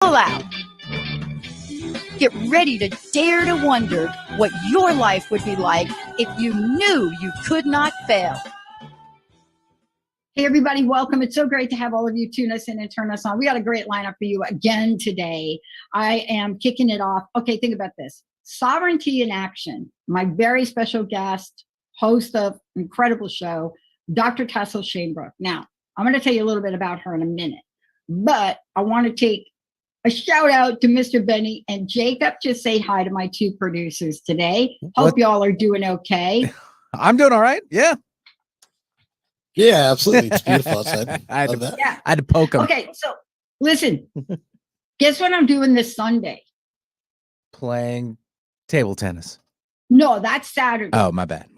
Buckle out. Get ready to dare to wonder what your life would be like if you knew you could not fail. Hey, everybody, welcome. It's so great to have all of you tune us in and turn us on. We got a great lineup for you again today. I am kicking it off. Okay, think about this. Sovereignty in Action. My very special guest, host of an incredible show, Dr. Tassel Shanebrook. Now, I'm going to tell you a little bit about her in a minute, but I want to take a shout out to Mr. Benny and Jacob. Just say hi to my two producers today. Hope y'all are doing okay. I'm doing all right. Yeah. Yeah, absolutely. It's beautiful outside. I had to poke him. Okay, so listen, guess what I'm doing this Sunday? Playing table tennis. No, that's Saturday. Oh, my bad.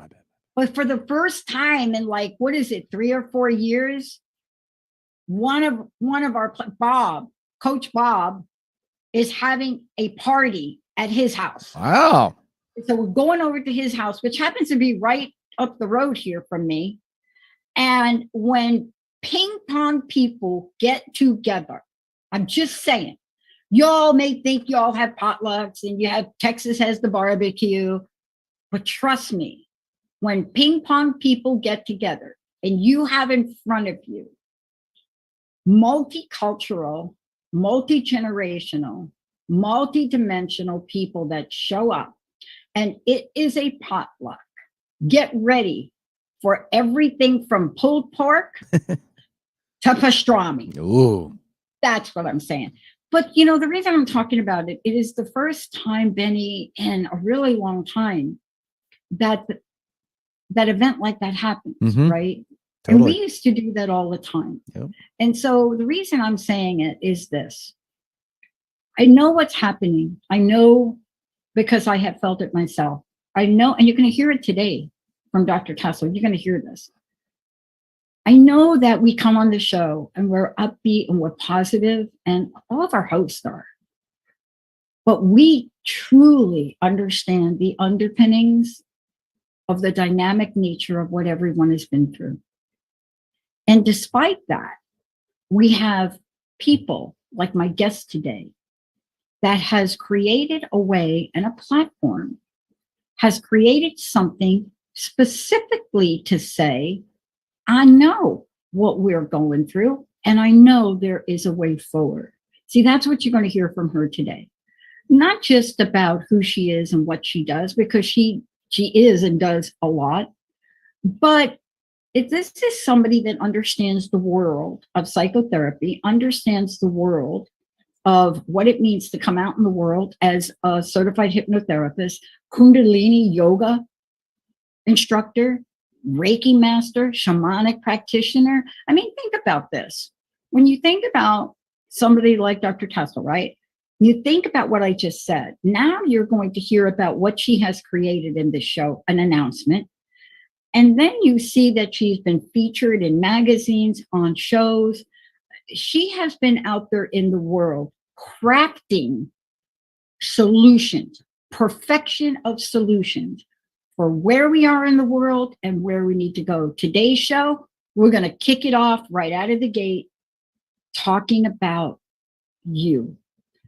But for the first time in like, what is it, 3 or 4 years, one of our Coach Bob, is having a party at his house. Wow. So we're going over to his house, which happens to be right up the road here from me. And when ping pong people get together, I'm just saying, y'all may think y'all have potlucks and you have Texas has the barbecue, but trust me, when ping pong people get together and you have in front of you multicultural, multi-generational, multi-dimensional people that show up, and it is a potluck, get ready for everything from pulled pork to pastrami. Ooh. That's what I'm saying. But, you know, the reason I'm talking about it, it is the first time, Benny, in a really long time that event like that happens, right? Totally. And we used to do that all the time. Yep. And so the reason I'm saying it is this. I know what's happening. I know because I have felt it myself. I know, and you're going to hear it today from Dr. Tassel. You're going to hear this. I know that we come on the show and we're upbeat and we're positive, and all of our hosts are. But we truly understand the underpinnings of the dynamic nature of what everyone has been through. And despite that, we have people like my guest today that has created a way and a platform, has created something specifically to say, I know what we're going through, and I know there is a way forward. See, that's what you're going to hear from her today. Not just about who she is and what she does, because she is and does a lot, but this is somebody that understands the world of psychotherapy, understands the world of what it means to come out in the world as a certified hypnotherapist, Kundalini yoga instructor, Reiki master, shamanic practitioner. I mean, think about this. When you think about somebody like Dr. Tassel, right? You think about what I just said. Now you're going to hear about what she has created in this show, an announcement. And then you see that she's been featured in magazines, on shows. She has been out there in the world crafting solutions, perfection of solutions for where we are in the world and where we need to go. Today's show, we're going to kick it off right out of the gate, talking about you.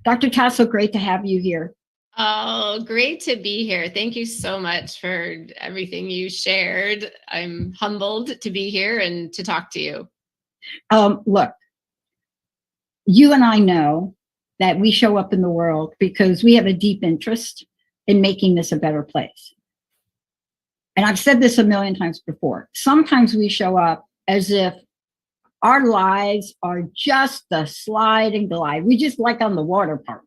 Dr. Tassel, great to have you here. Oh, great to be here. Thank you so much for everything you shared. I'm humbled to be here and to talk to you. Look, you and I know that we show up in the world because we have a deep interest in making this a better place. And I've said this a million times before. Sometimes we show up as if our lives are just the slide and glide. We just like on the water park.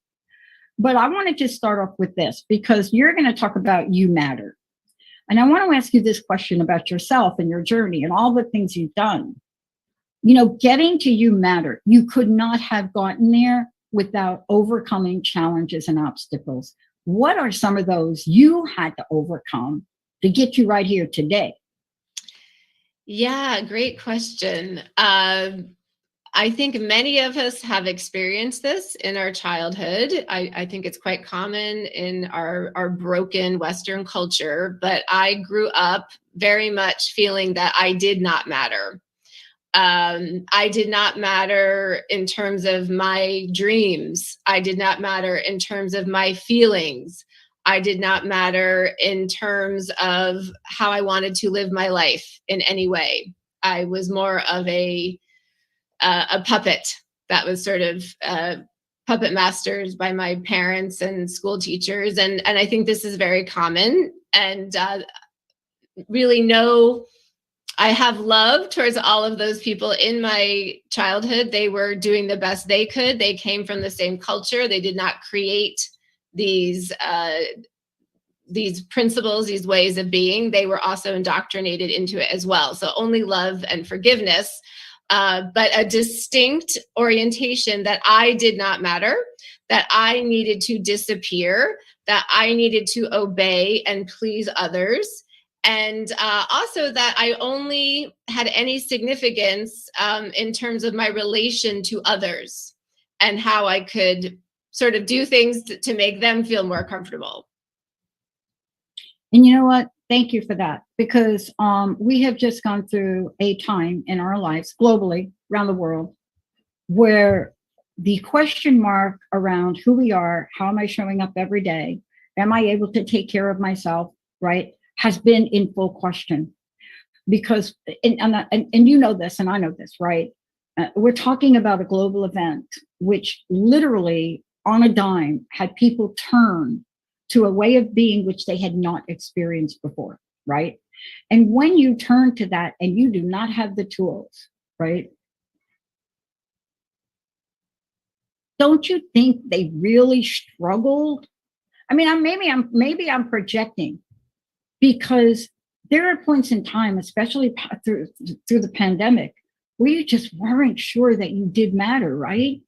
But I wanted to start off with this because you're going to talk about you matter. And I want to ask you this question about yourself and your journey and all the things you've done. You know, getting to you matter. You could not have gotten there without overcoming challenges and obstacles. What are some of those you had to overcome to get you right here today? Yeah, great question. I think many of us have experienced this in our childhood. I think it's quite common in our broken Western culture, but I grew up very much feeling that I did not matter. I did not matter in terms of my dreams. I did not matter in terms of my feelings. I did not matter in terms of how I wanted to live my life in any way. I was more of a puppet that was sort of puppet masters by my parents and school teachers. And I think this is very common. And really I have love towards all of those people in my childhood. They were doing the best they could. They came from the same culture. They did not create these principles, these ways of being. They were also indoctrinated into it as well. So only love and forgiveness, but a distinct orientation that I did not matter, that I needed to disappear, that I needed to obey and please others. And also that I only had any significance in terms of my relation to others and how I could sort of do things to make them feel more comfortable. And you know what? Thank you for that, because we have just gone through a time in our lives globally around the world where the question mark around who we are, how am I showing up every day? Am I able to take care of myself, right? Has been in full question, because, and you know this, and I know this, right? We're talking about a global event, which literally on a dime had people turn to a way of being which they had not experienced before, right? And when you turn to that and you do not have the tools, right? Don't you think they really struggled? I mean, maybe I'm projecting, because there are points in time, especially through the pandemic, where you just weren't sure that you did matter, right?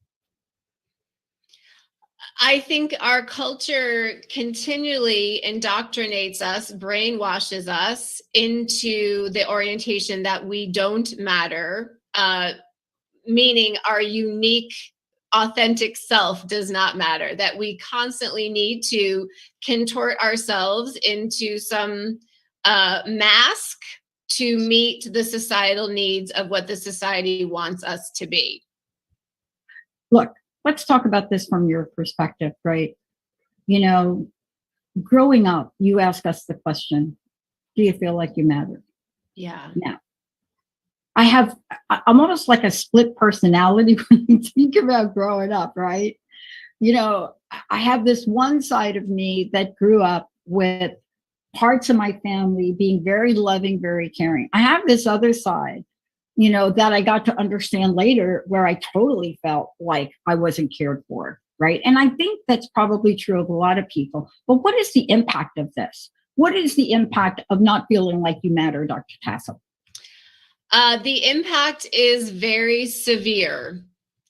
I think our culture continually indoctrinates us, brainwashes us into the orientation that we don't matter, meaning our unique, authentic self does not matter, that we constantly need to contort ourselves into some mask to meet the societal needs of what the society wants us to be. Look, let's talk about this from your perspective, right? You know, growing up, you ask us the question, do you feel like you matter? Yeah. Now, I'm almost like a split personality when you think about growing up, right? You know, I have this one side of me that grew up with parts of my family being very loving, very caring. I have this other side, you know, that I got to understand later, where I totally felt like I wasn't cared for, right? And I think that's probably true of a lot of people. But what is the impact of this? What is the impact of not feeling like you matter, Dr. Tassel? The impact is very severe.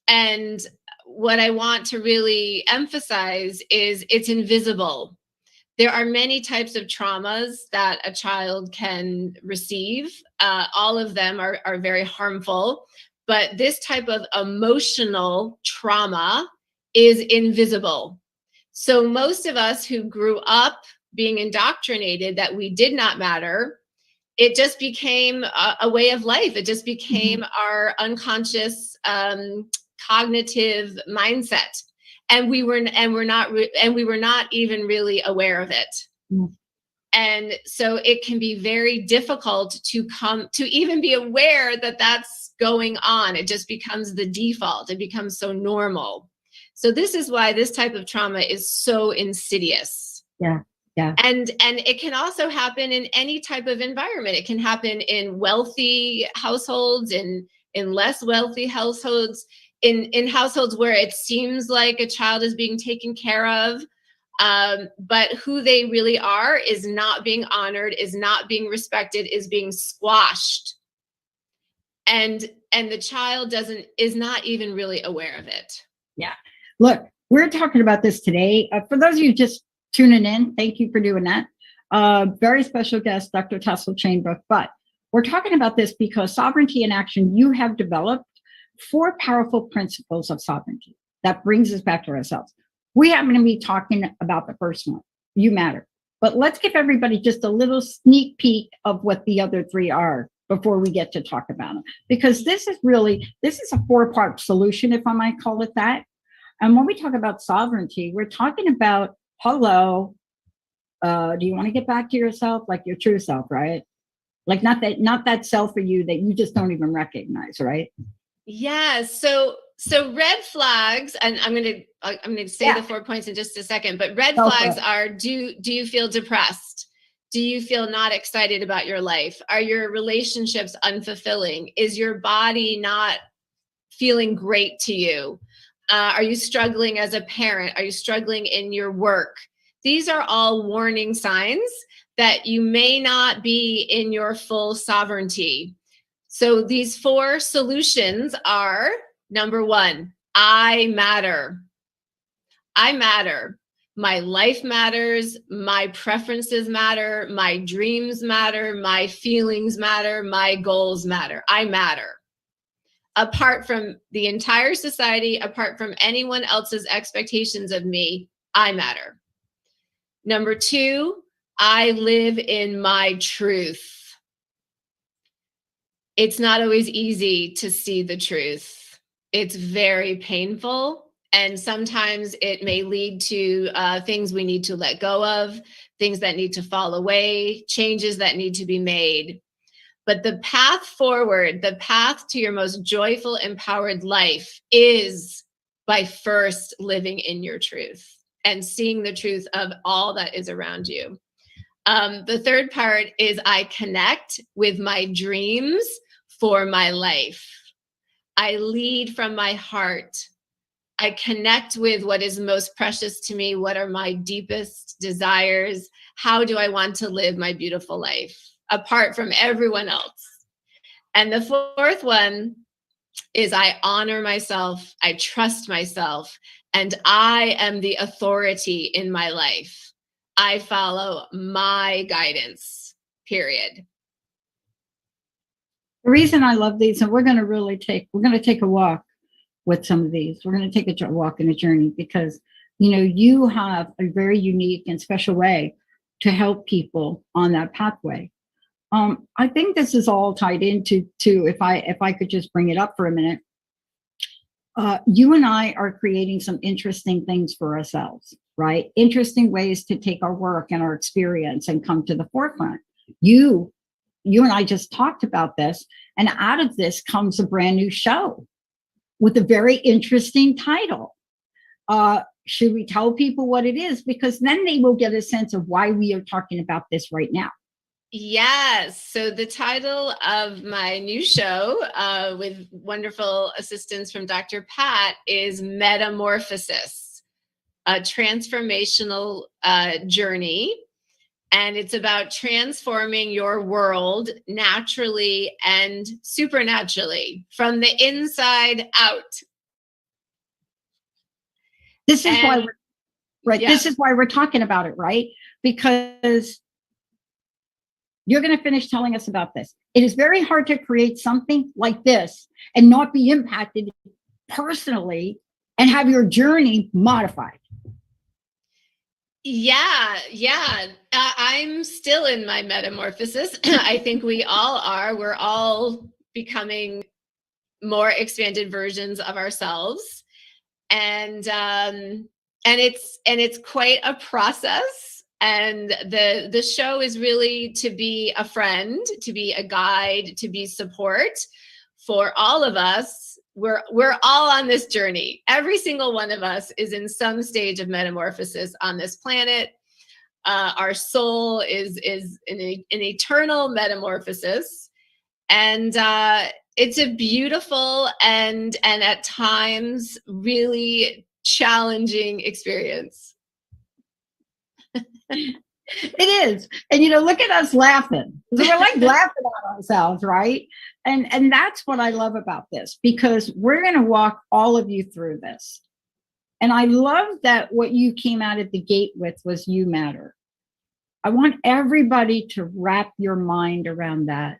And what I want to really emphasize is it's invisible. There are many types of traumas that a child can receive. All of them are very harmful, but this type of emotional trauma is invisible. So most of us who grew up being indoctrinated that we did not matter, it just became a way of life. It just became our unconscious cognitive mindset. And we were not even really aware of it. And so it can be very difficult to even be aware that that's going on. It just becomes the default. It becomes so normal. So this is why this type of trauma is so insidious. Yeah. Yeah. And it can also happen in any type of environment. It can happen in wealthy households, in less wealthy households, in households where it seems like a child is being taken care of, but who they really are is not being honored, is not being respected, is being squashed. And the child is not even really aware of it. Yeah. Look, we're talking about this today. For those of you just tuning in, thank you for doing that. Very special guest, Dr. Tassel Shanebrook. But we're talking about this because Sovereignty in Action, you have developed 4 powerful principles of sovereignty that brings us back to ourselves. We happen to be talking about the first one, you matter. But let's give everybody just a little sneak peek of what the other 3 are. before we get to talk about them, because this is a 4-part solution, if I might call it that. And when we talk about sovereignty, we're talking about, hello, do you want to get back to yourself, like your true self, right? Like not that self for you that you just don't even recognize, right? Yeah. So red flags, and I'm gonna say the 4 points in just a second, but red flags are, do you feel depressed? Do you feel not excited about your life? Are your relationships unfulfilling? Is your body not feeling great to you? Are you struggling as a parent? Are you struggling in your work? These are all warning signs that you may not be in your full sovereignty. So these 4 solutions are, number 1, I matter. I matter. My life matters. My preferences matter. My dreams matter. My feelings matter. My goals matter. I matter. Apart from the entire society, apart from anyone else's expectations of me, I matter. Number 2, I live in my truth. It's not always easy to see the truth. It's very painful. And sometimes it may lead to things we need to let go of, things that need to fall away, changes that need to be made. But the path forward, the path to your most joyful, empowered life is by first living in your truth and seeing the truth of all that is around you. The 3rd part is I connect with my dreams for my life. I lead from my heart. I connect with what is most precious to me. What are my deepest desires? How do I want to live my beautiful life apart from everyone else? And the 4th one is I honor myself. I trust myself, and I am the authority in my life. I follow my guidance, period. The reason I love these, and we're going to take a walk with some of these. We're going to take a walk in a journey, because, you have a very unique and special way to help people on that pathway. I think this is all tied into, if I could just bring it up for a minute, you and I are creating some interesting things for ourselves, right? Interesting ways to take our work and our experience and come to the forefront. You and I just talked about this, and out of this comes a brand new show with a very interesting title. Should we tell people what it is? Because then they will get a sense of why we are talking about this right now. Yes. So the title of my new show, with wonderful assistance from Dr. Pat, is Metamorphosis, a transformational journey. And it's about transforming your world naturally and supernaturally from the inside out. This is why we're right. Yeah. This is why we're talking about it, right? Because you're going to finish telling us about this. It is very hard to create something like this and not be impacted personally and have your journey modified. Yeah. I'm still in my metamorphosis. I think we all are. We're all becoming more expanded versions of ourselves. And it's quite a process. And the show is really to be a friend, to be a guide, to be support for all of us. We're all on this journey. Every single one of us is in some stage of metamorphosis on this planet. Our soul is in an eternal metamorphosis, and it's a beautiful and at times really challenging experience. It is. And look at us laughing. We're like laughing at ourselves, right? And that's what I love about this, because we're going to walk all of you through this. And I love that what you came out of the gate with was you matter. I want everybody to wrap your mind around that.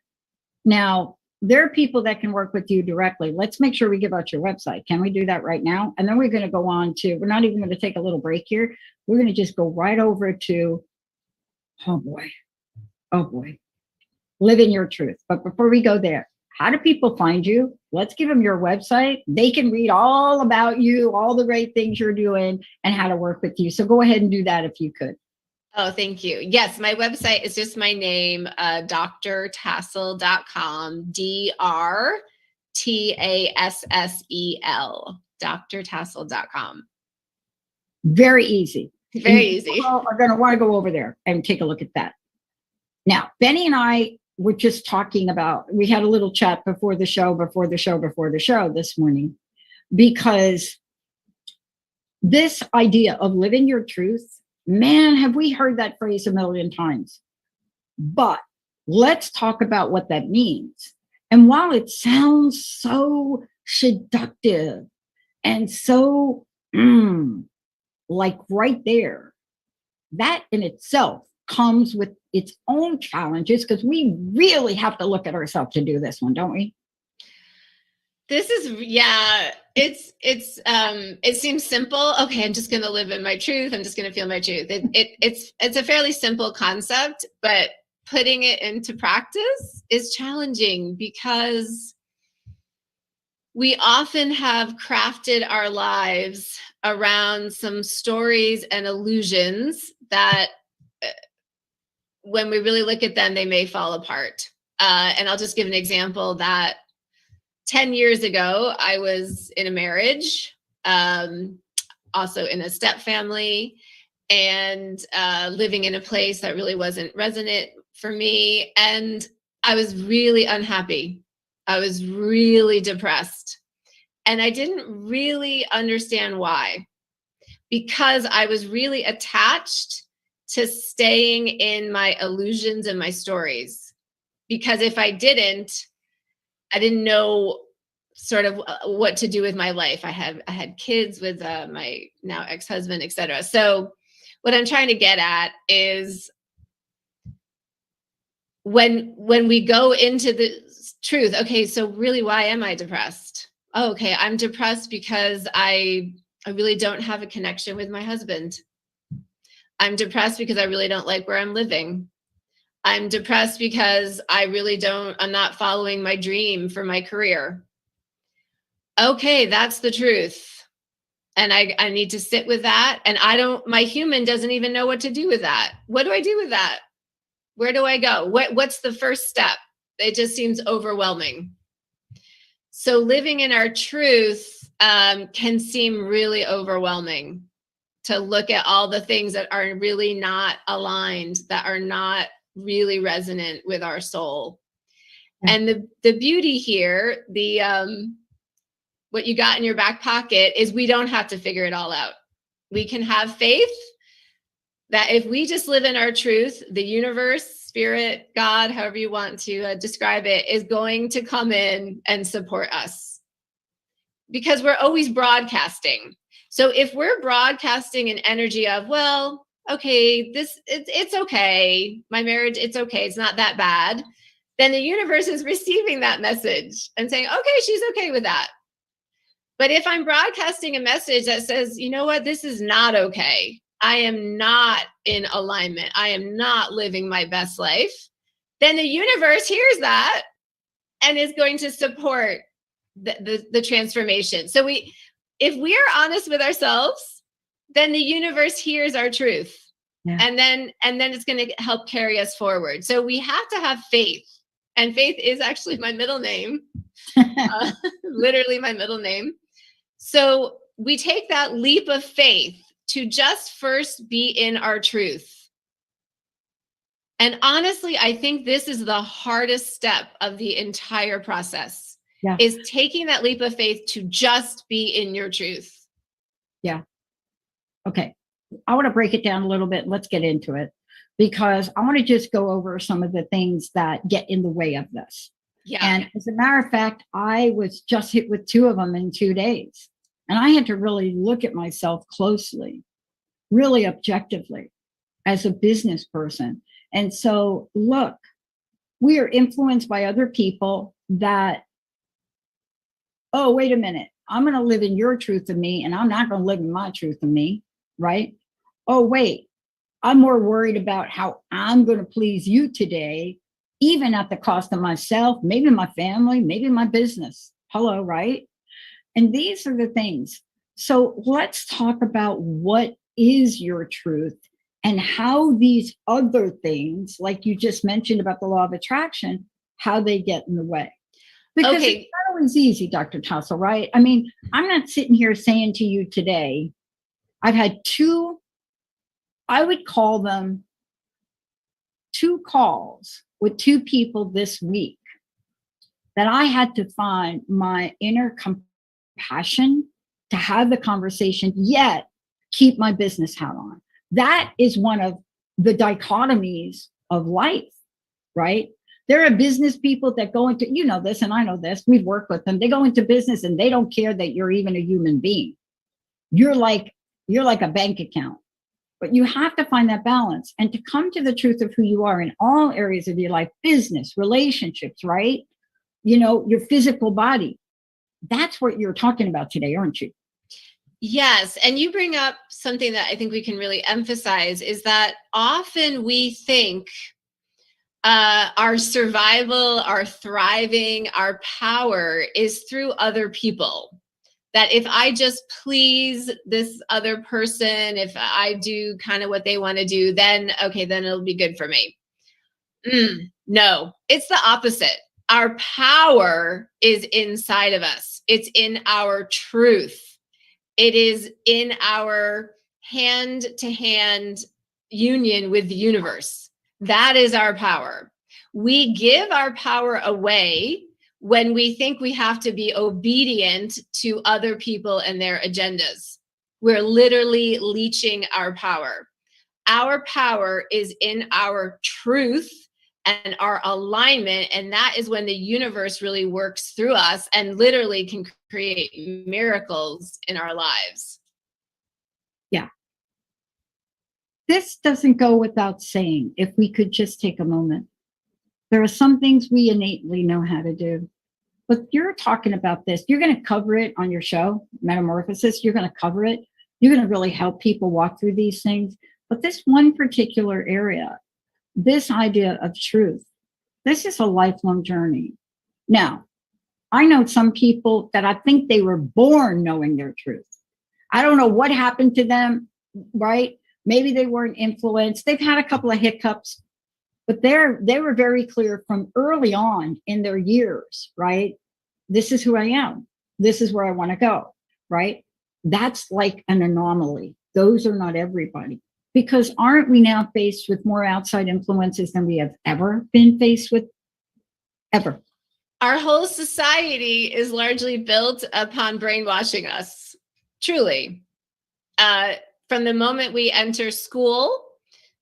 Now, there are people that can work with you directly. Let's make sure we give out your website. Can we do that right now? And then we're going to go on to, we're not even going to take a little break here. We're going to just go right over to, oh boy. Live in your truth. But before we go there, how do people find you? Let's give them your website. They can read all about you, all the great things you're doing, and how to work with you. So go ahead and do that if you could. Oh, thank you. Yes, my website is just my name, drtassel.com, DRTASSEL, drtassel.com. Very easy. Very easy. People are going to want to go over there and take a look at that. Now, Benny and I were just talking about, we had a little chat before the show this morning, because this idea of living your truth, man, have we heard that phrase a million times. But let's talk about what that means. And while it sounds so seductive and so like right there, that in itself comes with its own challenges, because we really have to look at ourselves to do this one, don't we? This is, yeah, it seems simple. Okay, I'm just going to live in my truth. I'm just going to feel my truth. It's a fairly simple concept, but putting it into practice is challenging, because we often have crafted our lives around some stories and illusions that when we really look at them, they may fall apart. And I'll just give an example that 10 years ago, I was in a marriage, also in a step family, and living in a place that really wasn't resonant for me. And I was really unhappy. I was really depressed. And I didn't really understand why, because I was really attached to staying in my illusions and my stories. Because if I didn't know sort of what to do with my life. I had kids with my now ex-husband, etc. So what I'm trying to get at is when we go into the truth, okay, so really, why am I depressed? Oh, okay, I'm depressed because I really don't have a connection with my husband. I'm depressed because I really don't like where I'm living. I'm depressed because I'm not following my dream for my career. Okay, that's the truth. And I need to sit with that. And my human doesn't even know what to do with that. What do I do with that? Where do I go? What's the first step? It just seems overwhelming. So living in our truth can seem really overwhelming, to look at all the things that are really not aligned, that are not really resonant with our soul. And the beauty here, what you got in your back pocket, is we don't have to figure it all out. We can have faith that if we just live in our truth, the universe, spirit, God, however you want to describe it, is going to come in and support us, because we're always broadcasting. So if we're broadcasting an energy of, well, okay, it's okay, my marriage, it's okay, it's not that bad, then the universe is receiving that message and saying, okay, she's okay with that. But if I'm broadcasting a message that says, you know what, this is not okay, I am not in alignment, I am not living my best life, then the universe hears that and is going to support the transformation. So if we are honest with ourselves, then the universe hears our truth. Yeah. And then it's going to help carry us forward. So we have to have faith. And faith is actually my middle name, literally my middle name. So we take that leap of faith to just first be in our truth. And honestly, I think this is the hardest step of the entire process, is taking that leap of faith to just be in your truth. Yeah. Okay. I want to break it down a little bit. Let's get into it, because I want to just go over some of the things that get in the way of this. Yeah. And as a matter of fact, I was just hit with 2 of them in 2 days. And I had to really look at myself closely, really objectively, as a business person. And so, look, we are influenced by other people that, oh, wait a minute, I'm going to live in your truth of me, and I'm not going to live in my truth of me, right? Oh, wait, I'm more worried about how I'm going to please you today even at the cost of myself, maybe my family, maybe my business. Hello, right? And these are the things. So let's talk about what is your truth and how these other things, like you just mentioned about the law of attraction, how they get in the way. Because it's not always easy, Dr. Tassel, right? I mean, I'm not sitting here saying to you today, I've had I would call them 2 calls with 2 people this week that I had to find my inner compassion to have the conversation, yet keep my business hat on. That is one of the dichotomies of life, right? There are business people that go into, you know this, and I know this, we've worked with them. They go into business and they don't care that you're even a human being. You're like a bank account. But you have to find that balance and to come to the truth of who you are in all areas of your life, business, relationships, right? You know, your physical body. That's what you're talking about today, aren't you? Yes. And you bring up something that I think we can really emphasize is that often we think our survival, our thriving, our power is through other people. That if I just please this other person, if I do kind of what they want to do, then okay, then it'll be good for me. No, it's the opposite. Our power is inside of us. It's in our truth. It is in our hand-to-hand union with the universe. That is our power. We give our power away when we think we have to be obedient to other people and their agendas. We're literally leeching our power. Our power is in our truth and our alignment, and that is when the universe really works through us and literally can create miracles in our lives. Yeah. This doesn't go without saying, if we could just take a moment. There are some things we innately know how to do. But you're talking about this. You're going to cover it on your show, Metamorphosis. You're going to cover it. You're going to really help people walk through these things. But this one particular area, this idea of truth, this is a lifelong journey. Now, I know some people that I think they were born knowing their truth. I don't know what happened to them, right? Maybe they weren't influenced. They've had a couple of hiccups, but they were very clear from early on in their years, right? This is who I am. This is where I want to go, right? That's like an anomaly. Those are not everybody. Because aren't we now faced with more outside influences than we have ever been faced with? Ever. Our whole society is largely built upon brainwashing us, truly. From the moment we enter school,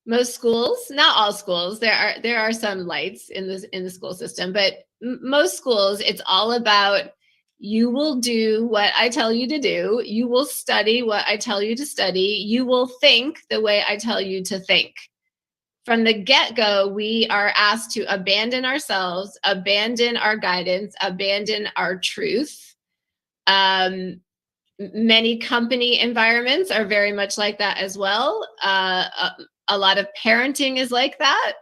most schools, not all schools, there are some lights in the school system, but most schools, it's all about you will do what I tell you to do. You will study what I tell you to study. You will think the way I tell you to think. From the get-go, we are asked to abandon ourselves, abandon our guidance, abandon our truth. Many company environments are very much like that as well. A lot of parenting is like that.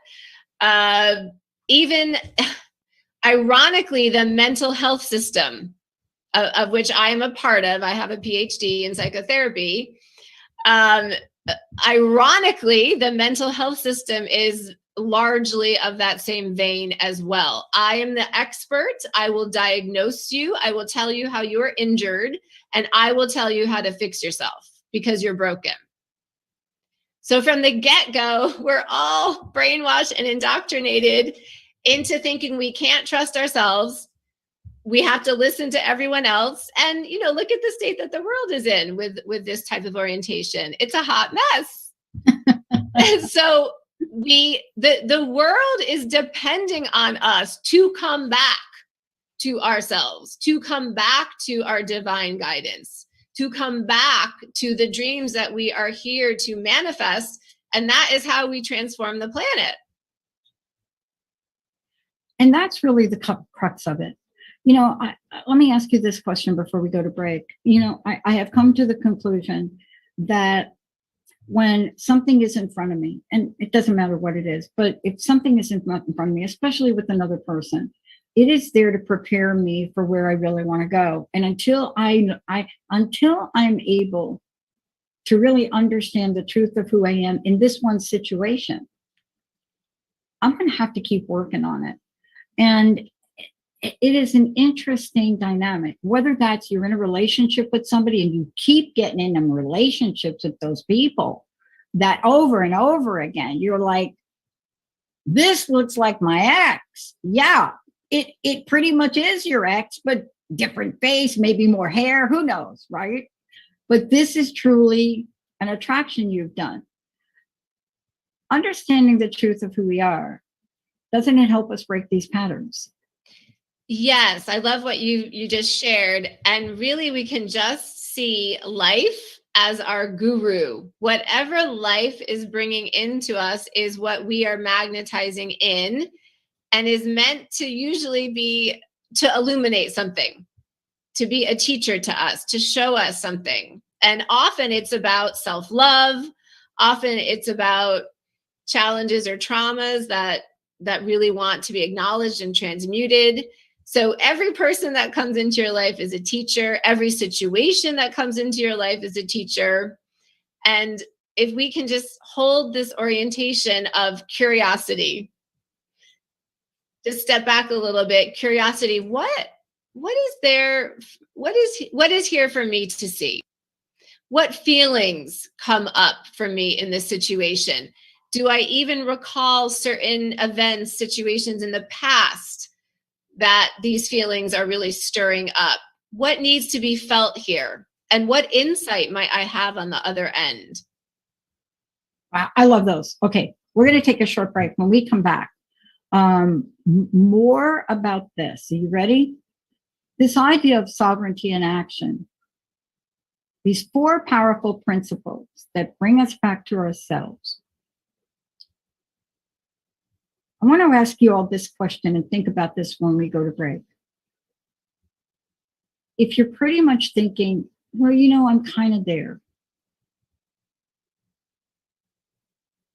Even ironically, the mental health system, of which I am a part of, I have a PhD in psychotherapy. Ironically, the mental health system is largely of that same vein as well. I am the expert. I will diagnose you. I will tell you how you are injured, and I will tell you how to fix yourself because you're broken. So from the get-go, we're all brainwashed and indoctrinated into thinking we can't trust ourselves. We have to listen to everyone else. And, you know, look at the state that the world is in with this type of orientation. It's a hot mess. So the world is depending on us to come back to ourselves, to come back to our divine guidance, to come back to the dreams that we are here to manifest. And that is how we transform the planet. And that's really the crux of it. You know, let me ask you this question before we go to break. You know, I have come to the conclusion that when something is in front of me, and it doesn't matter what it is, but if something is in front of me, especially with another person, it is there to prepare me for where I really want to go. And until I'm able to really understand the truth of who I am in this one situation, I'm going to have to keep working on it. And it is an interesting dynamic, whether that's you're in a relationship with somebody and you keep getting in them relationships with those people that over and over again, you're like, this looks like my ex. Yeah, it pretty much is your ex, but different face, maybe more hair, who knows, right? But this is truly an attraction you've done. Understanding the truth of who we are, doesn't it help us break these patterns? Yes, I love what you just shared. And really, we can just see life as our guru. Whatever life is bringing into us is what we are magnetizing in, and is meant to usually be to illuminate something, to be a teacher to us, to show us something. And often it's about self-love. Often it's about challenges or traumas that really want to be acknowledged and transmuted. So every person that comes into your life is a teacher. Every situation that comes into your life is a teacher. And if we can just hold this orientation of curiosity, just step back a little bit, curiosity, what is there? What is here for me to see? What feelings come up for me in this situation? Do I even recall certain events, situations in the past that these feelings are really stirring up? What needs to be felt here? And what insight might I have on the other end? Wow, I love those. Okay, we're going to take a short break. When we come back, more about this. Are you ready? This idea of sovereignty in action. These 4 powerful principles that bring us back to ourselves. I want to ask you all this question and think about this when we go to break. If you're pretty much thinking, well, I'm kind of there.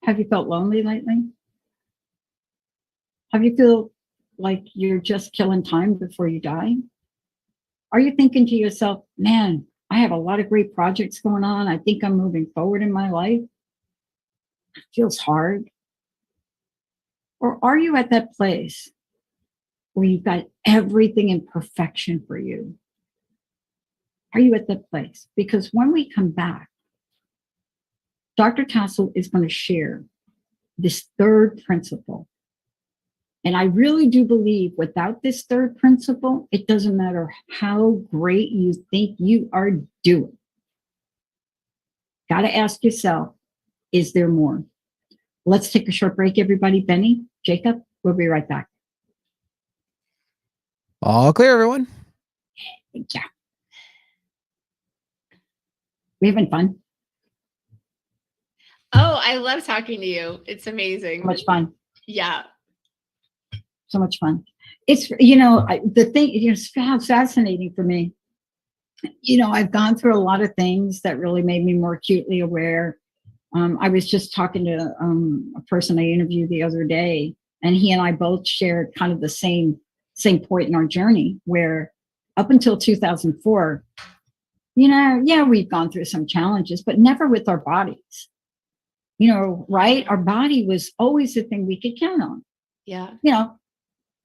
Have you felt lonely lately? Have you feel like you're just killing time before you die? Are you thinking to yourself, man, I have a lot of great projects going on. I think I'm moving forward in my life. It feels hard. Or are you at that place where you've got everything in perfection for you? Are you at that place? Because when we come back, Dr. Tassel is going to share this 3rd principle. And I really do believe without this 3rd principle, it doesn't matter how great you think you are doing. Got to ask yourself, is there more? Let's take a short break, everybody. Benny, Jacob, we'll be right back. All clear, everyone. Yeah. We having fun? Oh, I love talking to you. It's amazing. So much fun. Yeah. So much fun. It's, the thing, it's fascinating for me. I've gone through a lot of things that really made me more acutely aware. I was just talking to a person I interviewed the other day, and he and I both shared kind of the same point in our journey, where up until 2004, we've gone through some challenges, but never with our bodies. Right? Our body was always the thing we could count on. Yeah.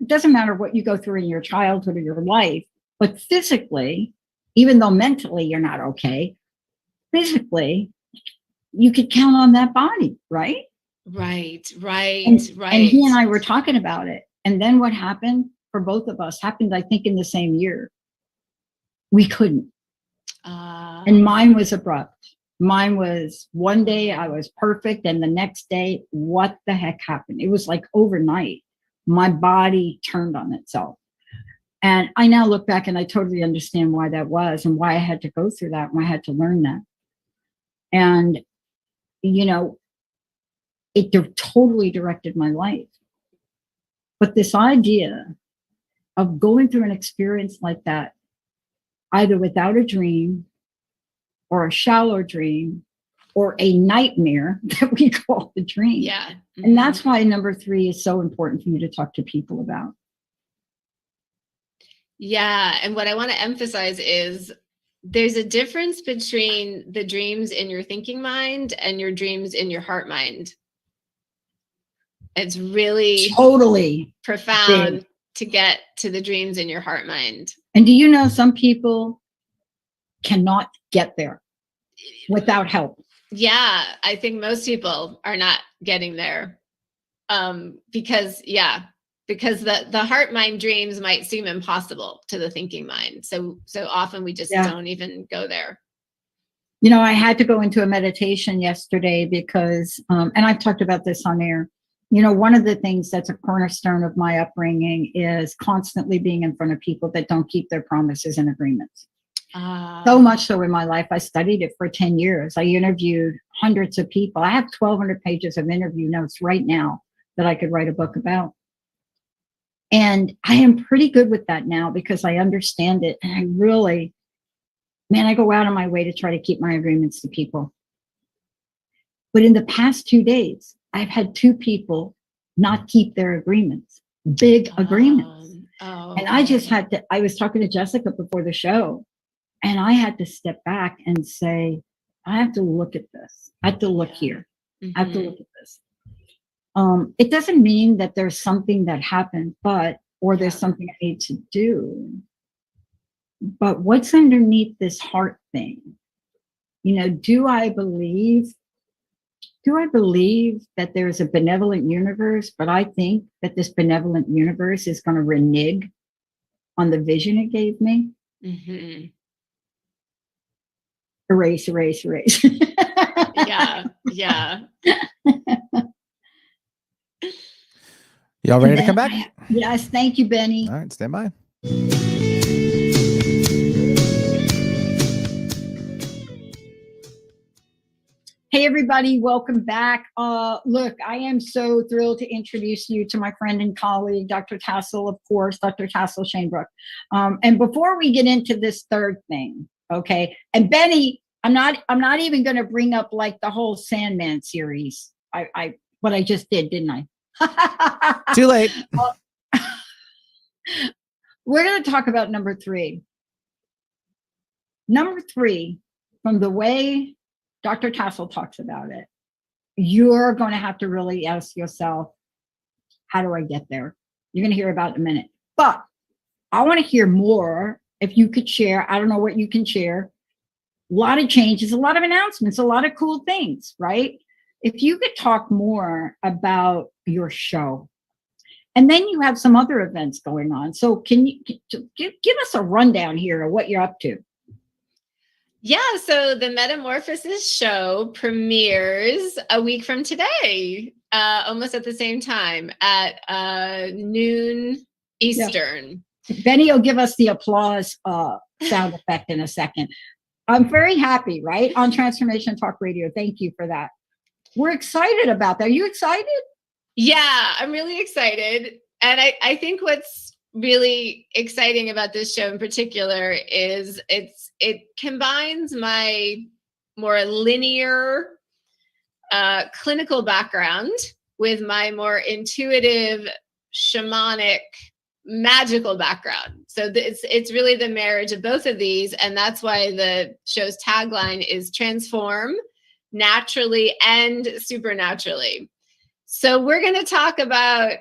It doesn't matter what you go through in your childhood or your life, but physically, even though mentally you're not okay, physically, you could count on that body, right? Right. And he and I were talking about it. And then what happened for both of us happened, I think, in the same year. We couldn't. And mine was abrupt. Mine was one day I was perfect, and the next day, what the heck happened? It was like overnight. My body turned on itself. And I now look back and I totally understand why that was, and why I had to go through that, and why I had to learn that. And, it totally directed my life. But this idea of going through an experience like that, either without a dream or a shallow dream or a nightmare that we call the dream. Yeah. And that's why number 3 is so important for you to talk to people about. Yeah. And what I want to emphasize is there's a difference between the dreams in your thinking mind and your dreams in your heart mind. It's really totally profound big to get to the dreams in your heart mind. And do you know some people cannot get there without help? Yeah, I think most people are not getting there. Because the heart mind dreams might seem impossible to the thinking mind. So often we just don't even go there. You know, I had to go into a meditation yesterday because, and I've talked about this on air, you know, one of the things that's a cornerstone of my upbringing is constantly being in front of people that don't keep their promises and agreements. So much so in my life, I studied it for 10 years. I interviewed hundreds of people. I have 1,200 pages of interview notes right now that I could write a book about. And I am pretty good with that now because I understand it. And I really, I go out of my way to try to keep my agreements to people. But in the past 2 days, I've had 2 people not keep their agreements, big agreements. And I just had to, I was talking to Jessica before the show, and I had to step back and say, I have to look at this. I have to look here. I have to look at this. It doesn't mean that there's something that happened, or there's something I need to do. But what's underneath this heart thing? You know, do I believe that there's a benevolent universe, but I think that this benevolent universe is going to renege on the vision it gave me? Mm-hmm. Erase. Yeah. Y'all ready to come back? Yes, thank you, Benny. All right, stand by. Hey, everybody, welcome back. Look, I am so thrilled to introduce you to my friend and colleague, Dr. Tassel, of course, Dr. Tassel Shanebrook. And before we get into this third thing, okay, and Benny, I'm not even going to bring up like the whole Sandman series. What I just did, didn't I? Too late. We're going to talk about number 3. Number 3, from the way Dr. Tassel talks about it, you're going to have to really ask yourself, how do I get there? You're going to hear about it in a minute. But I want to hear more. If you could share, I don't know what you can share. A lot of changes, a lot of announcements, a lot of cool things, right? If you could talk more about your show. And then you have some other events going on. So can you give us a rundown here of what you're up to? Yeah, so the Metamorphosis show premieres a week from today, almost at the same time at noon Eastern. Yeah. Benny will give us the applause sound effect in a second. I'm very happy, right? On Transformation Talk Radio. Thank you for that. We're excited about that. Are you excited? Yeah, I'm really excited. And I think what's really exciting about this show in particular is it combines my more linear clinical background with my more intuitive, shamanic, magical background. So it's really the marriage of both of these. And that's why the show's tagline is transform naturally and supernaturally. So we're going to talk about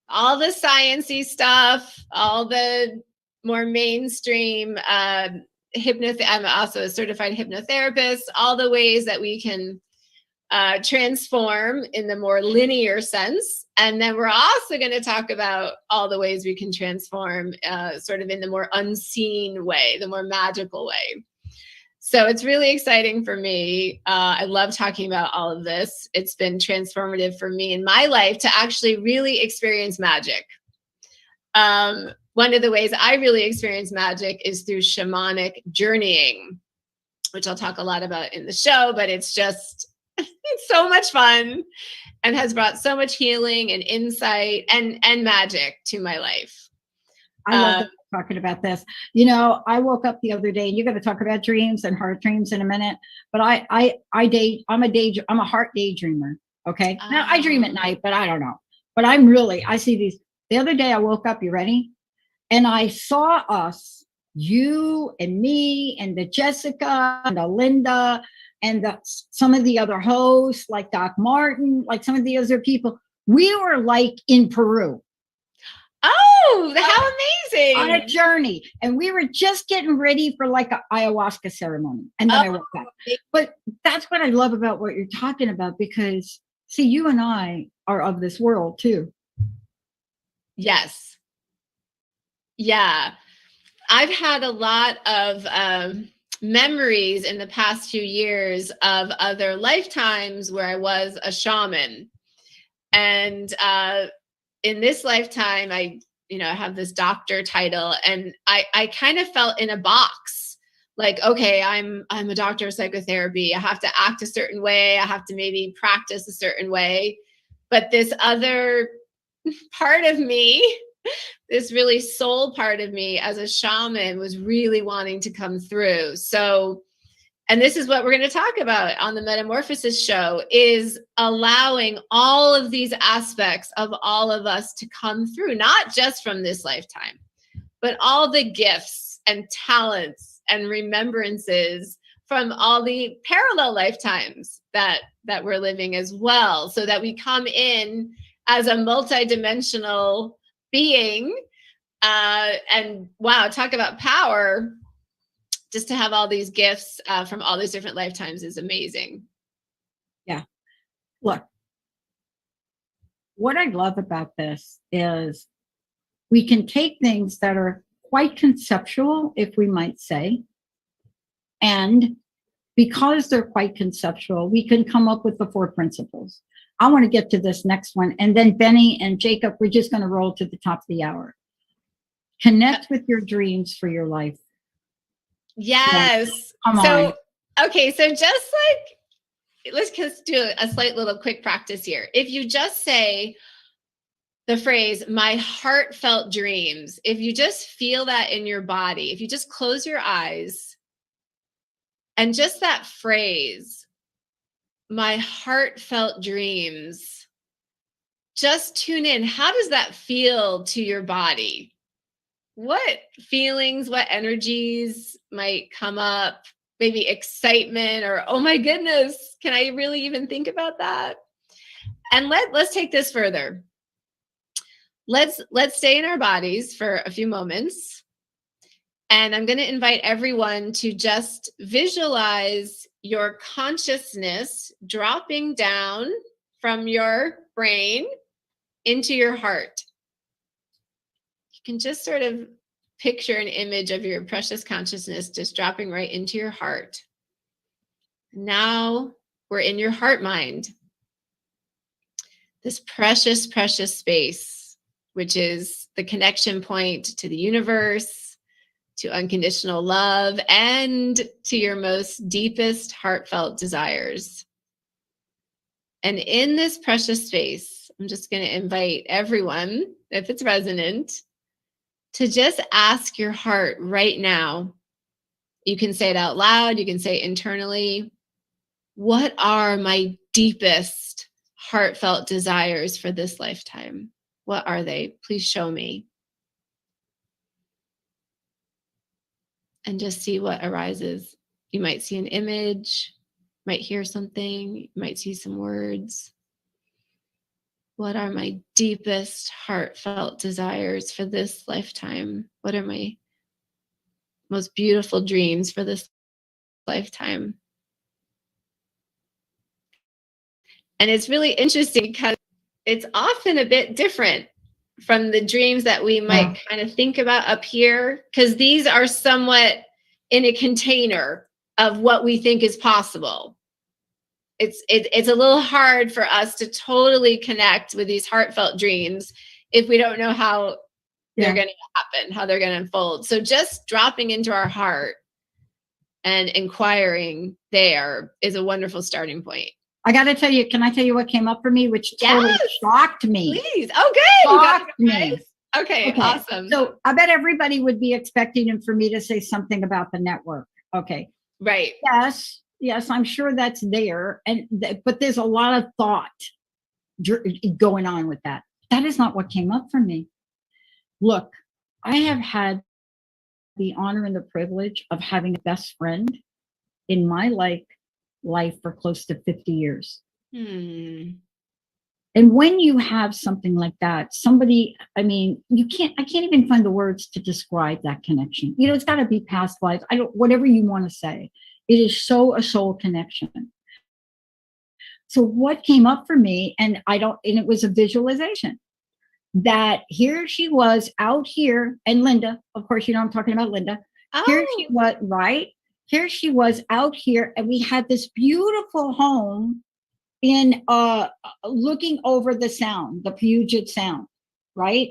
all the sciencey stuff, all the more mainstream I'm also a certified hypnotherapist, all the ways that we can transform in the more linear sense. And then we're also going to talk about all the ways we can transform sort of in the more unseen way, the more magical way. So it's really exciting for me. I love talking about all of this. It's been transformative for me in my life to actually really experience magic. One of the ways I really experience magic is through shamanic journeying, which I'll talk a lot about in the show, but it's so much fun and has brought so much healing and insight and magic to my life. I love that talking about this. You know, I woke up the other day, and you're going to talk about dreams and heart dreams in a minute, but I'm a heart daydreamer. Okay. Now I dream at night, but I don't know. But I see these. The other day I woke up, you ready? And I saw us, you and me and the Jessica and the Linda and some of the other hosts, like Doc Martin, like some of the other people. We were like in Peru. Oh, how amazing. On a journey. And we were just getting ready for like an ayahuasca ceremony. And then I woke up. But that's what I love about what you're talking about, because see, you and I are of this world too. Yes. Yeah. I've had a lot of memories in the past few years of other lifetimes where I was a shaman. And in this lifetime, I have this doctor title, and I kind of felt in a box. Like, okay, I'm a doctor of psychotherapy. I have to act a certain way. I have to maybe practice a certain way. But this other part of me, this really soul part of me as a shaman, was really wanting to come through. So, and this is what we're going to talk about on the Metamorphosis show, is allowing all of these aspects of all of us to come through, not just from this lifetime, but all the gifts and talents and remembrances from all the parallel lifetimes that we're living as well, so that we come in as a multidimensional being. And wow, talk about power. Just to have all these gifts from all these different lifetimes is amazing. Yeah. Look, what I love about this is we can take things that are quite conceptual, if we might say, and because they're quite conceptual, we can come up with the 4 principles. I want to get to this next one. And then Benny and Jacob, we're just going to roll to the top of the hour. Connect with your dreams for your life. Yes. Come on. Okay. So just like, let's just do a slight little quick practice here. If you just say the phrase, my heartfelt dreams, if you just feel that in your body, if you just close your eyes and just that phrase, my heartfelt dreams, just tune in. How does that feel to your body? What feelings, what energies might come up? Maybe excitement, or, oh my goodness, can I really even think about that? And let's take this further. Let's stay in our bodies for a few moments. And I'm going to invite everyone to just visualize your consciousness dropping down from your brain into your heart. You can just sort of picture an image of your precious consciousness just dropping right into your heart. Now we're in your heart mind. This precious, precious space, which is the connection point to the universe, to unconditional love, and to your most deepest heartfelt desires. And in this precious space, I'm just going to invite everyone, if it's resonant, to just ask your heart right now. You can say it out loud. You can say it internally. What are my deepest heartfelt desires for this lifetime? What are they? Please show me. And just see what arises. You might see an image, might hear something, you might see some words. What are my deepest heartfelt desires for this lifetime? What are my most beautiful dreams for this lifetime? And it's really interesting because it's often a bit different from the dreams that we might kind of think about up here, because these are somewhat in a container of what we think is possible. It's a little hard for us to totally connect with these heartfelt dreams if we don't know how they're going to happen, how they're going to unfold. So just dropping into our heart and inquiring there is a wonderful starting point. I got to tell you, can I tell you what came up for me, which totally shocked me? Please. Oh, good. Shocked me. Okay, awesome. So I bet everybody would be expecting for me to say something about the network. Okay. Right. Yes, I'm sure that's there. But there's a lot of thought going on with that. That is not what came up for me. Look, I have had the honor and the privilege of having a best friend in my life for close to 50 years. And when you have something like that, somebody, I mean, I can't even find the words to describe that connection. It's got to be past lives. Whatever you want to say, it is so a soul connection. So what came up for me, and it was a visualization that here she was out here, and Linda, of course, I'm talking about Linda. Oh. Here she was, right? Here she was out here, and we had this beautiful home in looking over the sound, the Puget Sound, right?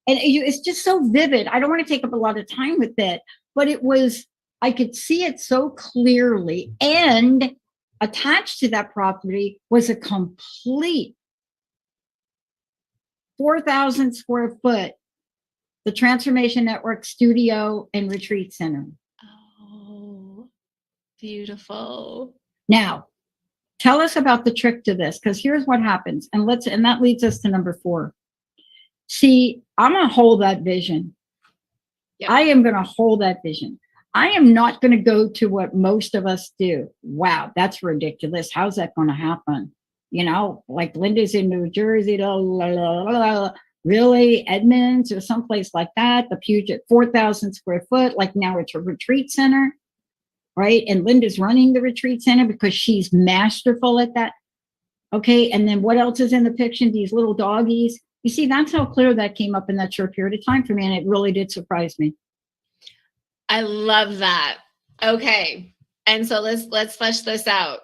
And it's just so vivid. I don't want to take up a lot of time with it, but I could see it so clearly. And attached to that property was a complete 4,000 square foot, the Transformation Network studio and retreat center. Oh, beautiful. Now, tell us about the trick to this, because here's what happens. And that leads us to number 4. See, I'm going to hold that vision. Yep. I am going to hold that vision. I am not going to go to what most of us do. Wow, that's ridiculous. How's that going to happen? Like Linda's in New Jersey, really, Edmonds or someplace like that. The Puget, 4,000 square foot, like now it's a retreat center. Right? And Linda's running the retreat center because she's masterful at that. Okay. And then what else is in the picture? These little doggies. You see, that's how clear that came up in that short period of time for me. And it really did surprise me. I love that. Okay. And so let's flesh this out.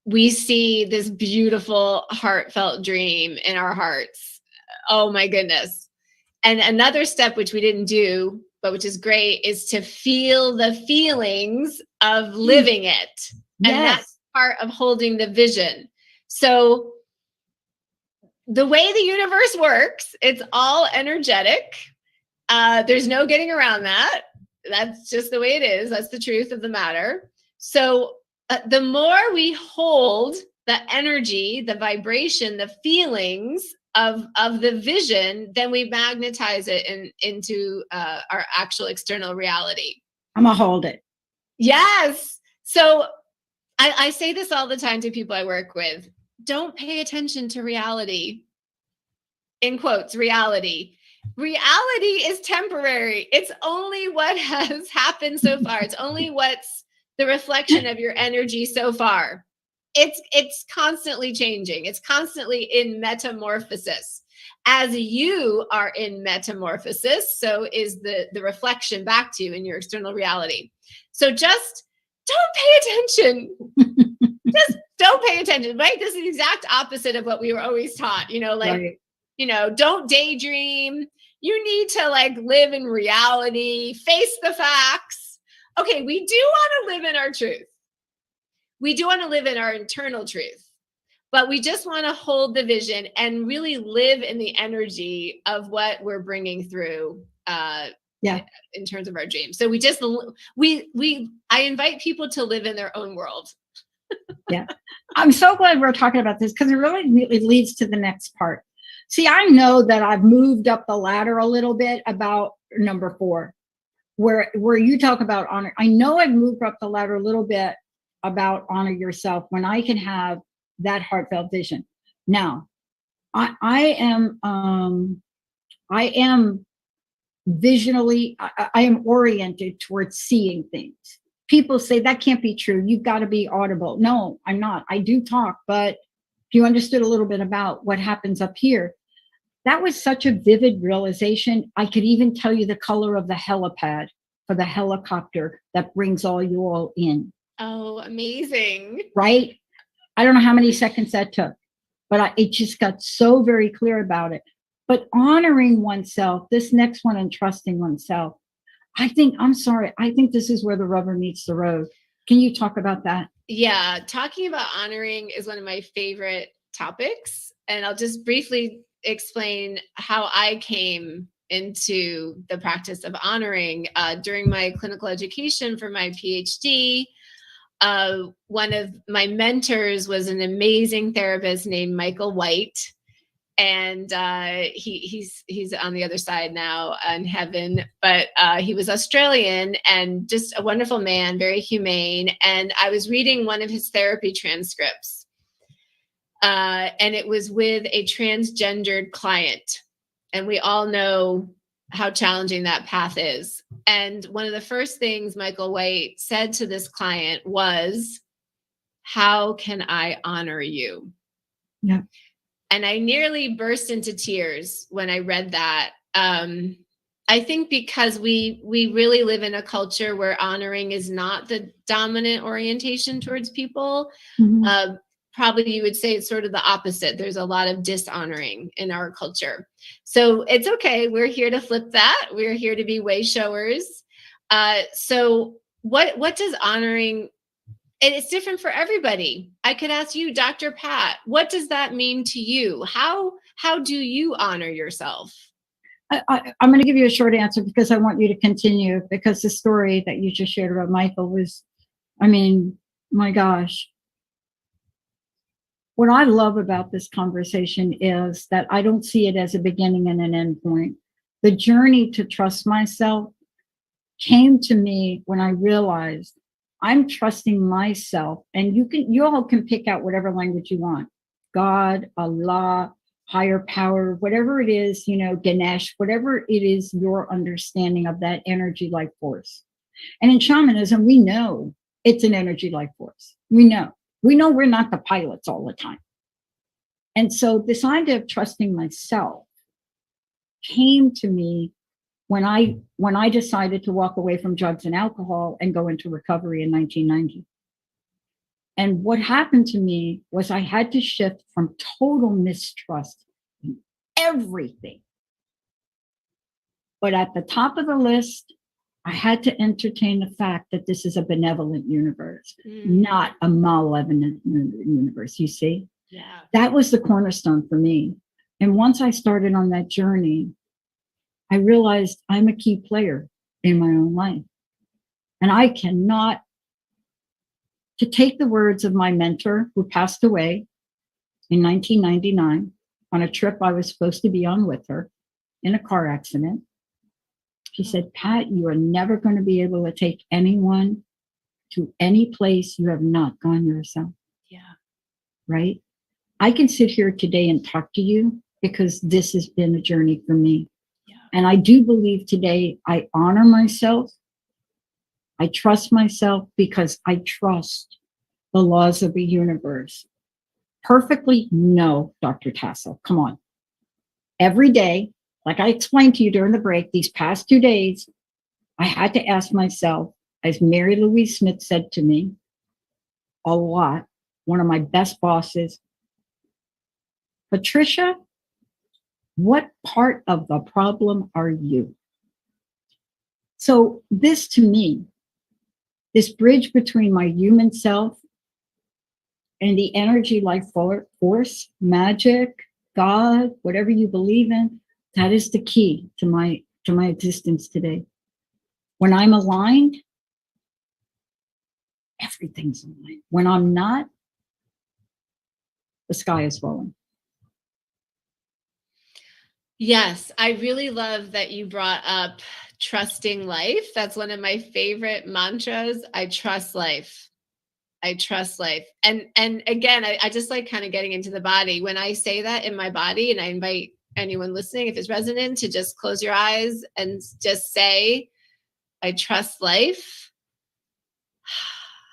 We see this beautiful, heartfelt dream in our hearts. Oh my goodness. And another step, which we didn't do, but which is great, is to feel the feelings of living it. And that's part of holding the vision. So the way the universe works, it's all energetic. There's no getting around that. That's just the way it is. That's the truth of the matter. So the more we hold the energy, the vibration, the feelings of the vision, then we magnetize it into our actual external reality. I'm gonna hold it. Yes. So I say this all the time to people I work with. Don't pay attention to reality. In quotes, reality. Reality is temporary. It's only what has happened so far. It's only what's the reflection of your energy so far. It's constantly changing. It's constantly in metamorphosis. As you are in metamorphosis, so is the reflection back to you in your external reality. So just don't pay attention. Just don't pay attention, right? This is the exact opposite of what we were always taught, right. Don't daydream. You need to live in reality, face the facts. Okay, we do want to live in our truth. We do want to live in our internal truth, but we just want to hold the vision and really live in the energy of what we're bringing through in terms of our dreams. So I invite people to live in their own world. Yeah. I'm so glad we're talking about this because it leads to the next part. See, I know that I've moved up the ladder a little bit about number 4, where you talk about honor. I know I've moved up the ladder a little bit about honor yourself when I can have that heartfelt vision. Now, I am visionally, I am oriented towards seeing things. People say that can't be true. You've got to be audible. No, I'm not. I do talk, but if you understood a little bit about what happens up here, that was such a vivid realization. I could even tell you the color of the helipad for the helicopter that brings you all in. Oh, amazing. Right? I don't know how many seconds that took, but it just got so very clear about it. But honoring oneself, this next one, and trusting oneself, I think this is where the rubber meets the road. Can you talk about that? Yeah, talking about honoring is one of my favorite topics. And I'll just briefly explain how I came into the practice of honoring. During my clinical education for my PhD, one of my mentors was an amazing therapist named Michael White. And he's on the other side now in heaven, but he was Australian and just a wonderful man, very humane. And I was reading one of his therapy transcripts, and it was with a transgendered client. And we all know how challenging that path is. And one of the first things Michael White said to this client was, "How can I honor you?" Yeah. And I nearly burst into tears when I read that. I think because we really live in a culture where honoring is not the dominant orientation towards people. Mhm. Probably you would say it's sort of the opposite. There's a lot of dishonoring in our culture. So it's okay. We're here to flip that. We're here to be way showers. So what does honoring, and it's different for everybody. I could ask you, Dr. Pat, what does that mean to you? How do you honor yourself? I'm going to give you a short answer because I want you to continue, because the story that you just shared about Michael was, I mean, my gosh. What I love about this conversation is that I don't see it as a beginning and an end point. The journey to trust myself came to me when I realized I'm trusting myself, and you all can pick out whatever language you want. God, Allah, higher power, whatever it is, Ganesh, whatever it is, your understanding of that energy life force. And in shamanism, we know it's an energy life force. We know we're not the pilots all the time. And so this idea of trusting myself came to me when I decided to walk away from drugs and alcohol and go into recovery in 1990. And what happened to me was I had to shift from total mistrust in everything. But at the top of the list, I had to entertain the fact that this is a benevolent universe, not a malevolent universe, you see? Yeah. That was the cornerstone for me. And once I started on that journey, I realized I'm a key player in my own life. And I cannot, to take the words of my mentor who passed away in 1999 on a trip I was supposed to be on with her in a car accident. She said, "Pat, you are never going to be able to take anyone to any place you have not gone yourself." Yeah. Right? I can sit here today and talk to you because this has been a journey for me. Yeah. And I do believe today I honor myself. I trust myself because I trust the laws of the universe. Perfectly? No, Dr. Tassel. Come on. Every day, like I explained to you during the break, these past 2 days, I had to ask myself, as Mary Louise Smith said to me a lot, one of my best bosses, "Patricia, what part of the problem are you?" So this to me, this bridge between my human self and the energy life force, magic, God, whatever you believe in, that is the key to my existence today. When I'm aligned, everything's aligned. When I'm not, the sky is falling. Yes, I really love that you brought up trusting life. That's one of my favorite mantras. I trust life. I trust life. And again, I just like kind of getting into the body. When I say that in my body, and I invite anyone listening, if it's resonant, to just close your eyes and just say, "I trust life."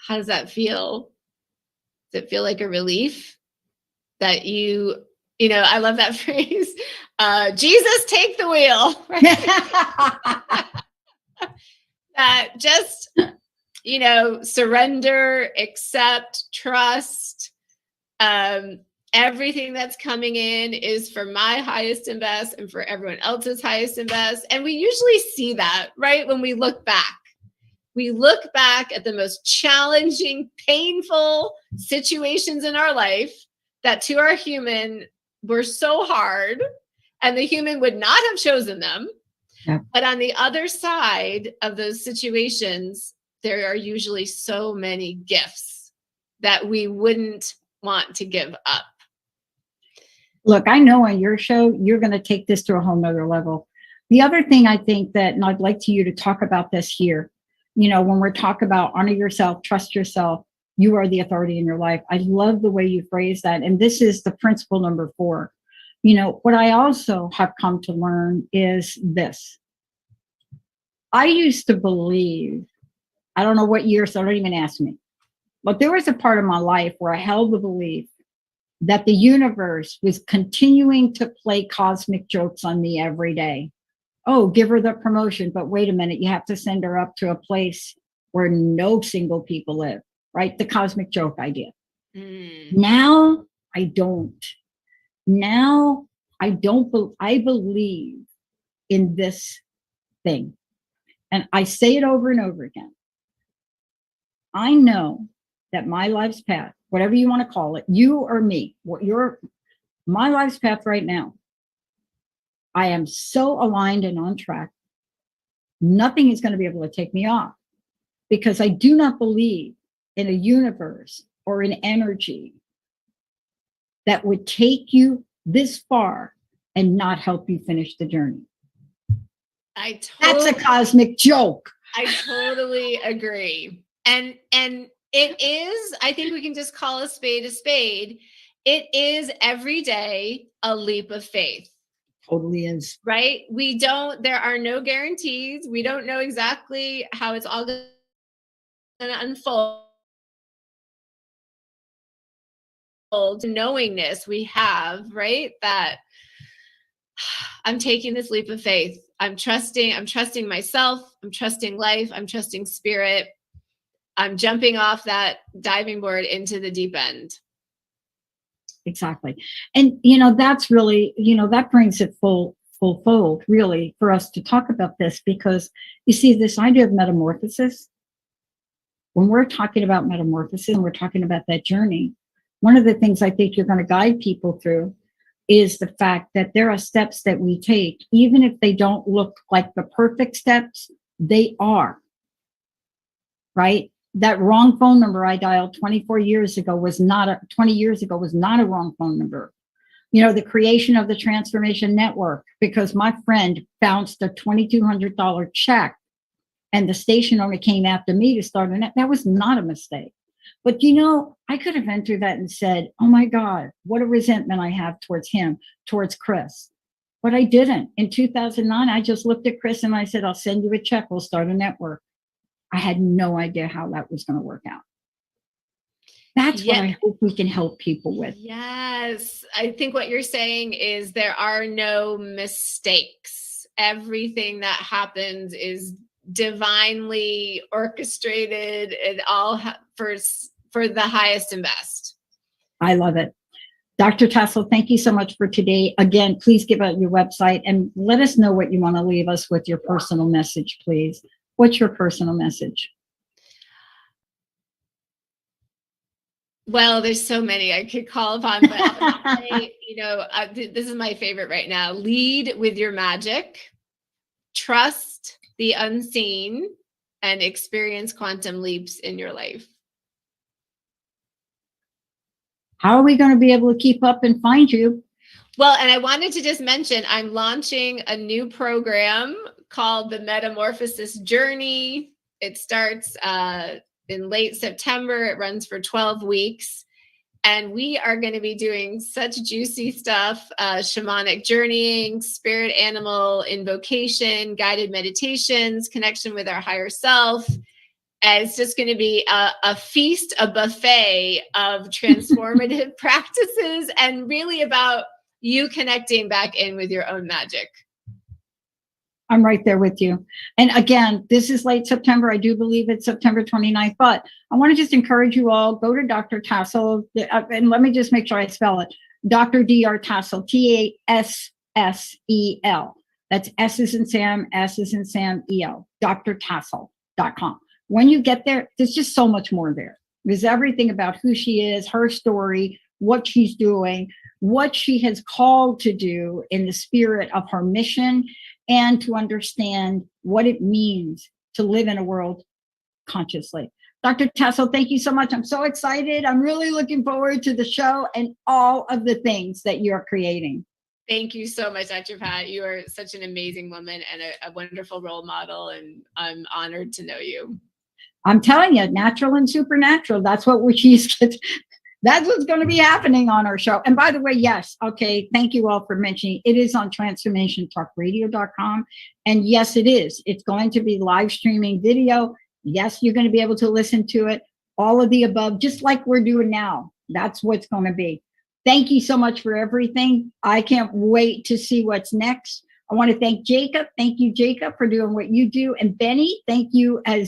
How does that feel? Does it feel like a relief that I love that phrase, Jesus, take the wheel. Right? That just, surrender, accept, trust. Everything that's coming in is for my highest and best and for everyone else's highest and best. And we usually see that, right? When we look back. We look back at the most challenging, painful situations in our life that to our human were so hard and the human would not have chosen them. Yeah. But on the other side of those situations, there are usually so many gifts that we wouldn't want to give up. Look, I know on your show, you're going to take this to a whole nother level. The other thing I think that, and I'd like you to talk about this here, you know, when we're talking about honor yourself, trust yourself, you are the authority in your life. I love the way you phrase that. And this is the principle number 4. You know, what I also have come to learn is this. I used to believe, I don't know what year, so don't even ask me, but there was a part of my life where I held the belief that the universe was continuing to play cosmic jokes on me every day. Oh, give her the promotion, but wait a minute, you have to send her up to a place where no single people live, right? The cosmic joke idea. Now I don't. Now I don't. I believe in this thing. And I say it over and over again. I know that my life's path, whatever you want to call it, you or me, my life's path right now, I am so aligned and on track. Nothing is going to be able to take me off, because I do not believe in a universe or an energy that would take you this far and not help you finish the journey. That's a cosmic joke. I totally agree. And it is, I think we can just call a spade a spade. It is every day a leap of faith. Totally is. Right? There are no guarantees. We don't know exactly how it's all going to unfold. Knowingness we have, right? That I'm taking this leap of faith. I'm trusting myself. I'm trusting life. I'm trusting spirit. I'm jumping off that diving board into the deep end. Exactly. And, you know, that's really, you know, that brings it full fold, really, for us to talk about this, because you see, this idea of metamorphosis, when we're talking about metamorphosis and we're talking about that journey, one of the things I think you're going to guide people through is the fact that there are steps that we take, even if they don't look like the perfect steps, they are, right? That wrong phone number I dialed 20 years ago was not a wrong phone number. You know, the creation of the Transformation Network, because my friend bounced a $2,200 check and the station owner came after me to start a net. That was not a mistake. But, you know, I could have entered that and said, oh my God, what a resentment I have towards him, towards Chris. But I didn't. In 2009, I just looked at Chris and I said, I'll send you a check. We'll start a network. I had no idea how that was going to work out. That's what I hope we can help people with. Yes. I think what you're saying is there are no mistakes. Everything that happens is divinely orchestrated and all for the highest and best. I love it. Dr. Tassel, thank you so much for today. Again, please give out your website and let us know what you want to leave us with, your personal message, please. What's your personal message? Well, there's so many I could call upon, but I would say, you know, this is my favorite right now. Lead with your magic, trust the unseen, and experience quantum leaps in your life. How are we going to be able to keep up and find you? Well, and I wanted to just mention, I'm launching a new program called the Metamorphosis Journey. It starts in late September. It runs for 12 weeks. And we are going to be doing such juicy stuff, shamanic journeying, spirit animal invocation, guided meditations, connection with our higher self. And it's just going to be a feast, a buffet of transformative practices, and really about you connecting back in with your own magic. I'm right there with you. And again, this is late September. I do believe it's September 29th, but I want to just encourage you all, go to Dr. Tassel, and let me just make sure I spell it. Dr. Dr. Tassel, Tassel. That's S as in Sam, S as in Sam, E-L, drtassel.com. When you get there, there's just so much more there. There's everything about who she is, her story, what she's doing, what she has called to do in the spirit of her mission, and to understand what it means to live in a world consciously. Dr. Tassel, thank you so much. I'm so excited. I'm really looking forward to the show and all of the things that you're creating. Thank you so much, Dr. Pat. You are such an amazing woman and a wonderful role model, and I'm honored to know you. I'm telling you, natural and supernatural. That's what that's what's going to be happening on our show. And by the way, yes, okay, thank you all for mentioning it is on transformationtalkradio.com. And yes, it is. It's going to be live streaming video. Yes, you're going to be able to listen to it. All of the above, just like we're doing now. That's what's going to be. Thank you so much for everything. I can't wait to see what's next. I want to thank Jacob. Thank you, Jacob, for doing what you do. And Benny, thank you as